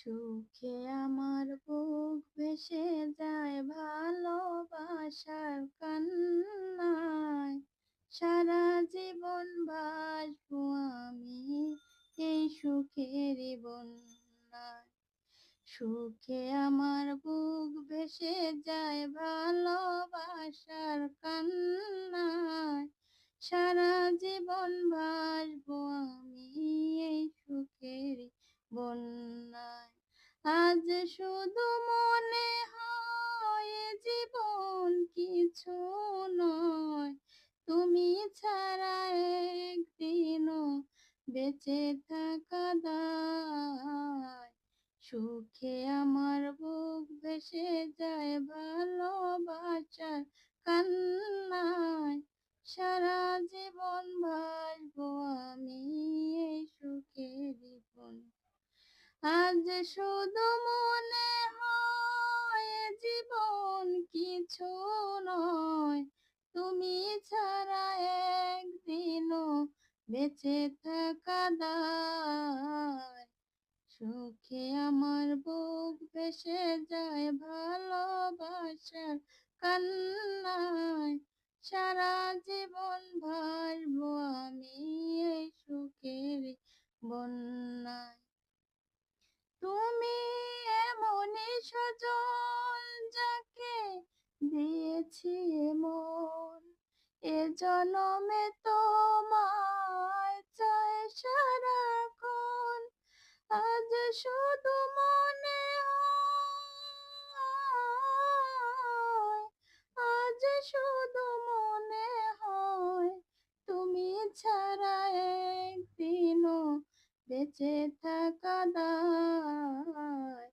সুখে আমার বুক ভেসে যায় ভালোবাসার কান্নায়। সারা জীবন বাসবো আমি এই সুখেরই বন্যায়। সুখে আমার বুক ভেসে যায় ভালোবাসার কান্নায়। সারা জীবন ভাসবো আমি এই সুখেরই বন্যায়। আজ শুধু মনে হয় এ জীবন কিছু নয়, তুমি ছাড়া একদিনও বেঁচে থাকা দায়। সুখে আমার বুক ভেসে যায় ভালোবাসার কান্নায়। সারা জীবন ভাসবো আমি এই সুখেরই বন্যায়। আজ শুধু মনে হয় এ জীবন কিছু নয়, তুমি ছাড়া একদিনও বেঁচে থাকা দায়। সুখে আমার বুক ভেসে যায় ভালোবাসার কান্নায়। সারা জীবন ভাসবো আমি এই সুখেরই বন্যায়। তুমি এমনই সজন যাকে দিয়েছি মন, এ জনমে তোমায় চাই সারাক্ষণ। আজ শুধু মনে হয়, আজ শুধু মনে হয়, তুমি ছাড়া একদিনও বেঁচে থাকা দায়।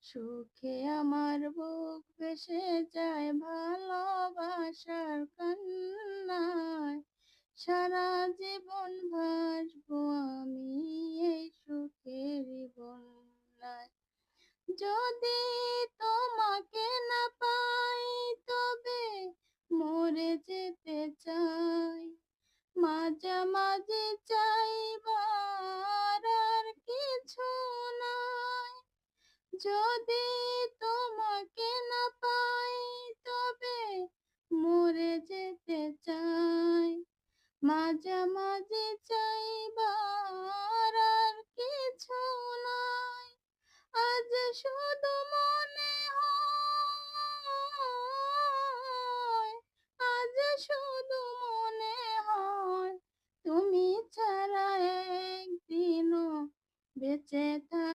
সুখে আমার বুক ভেসে যায় ভালোবাসার কান্নায়। সারা জীবন ভাসবো আমি এই সুখেরই বন্যায়। যদি তোমাকে না পাই তবে মরে যেতে চাই। মাঝামাঝি চাইবার আর কিছু নাই। যদি তোমাকে না পাই তবে মরে যেতে চাই। মাঝামাঝি চাইবার আর কিছু নাই। আজ শুধু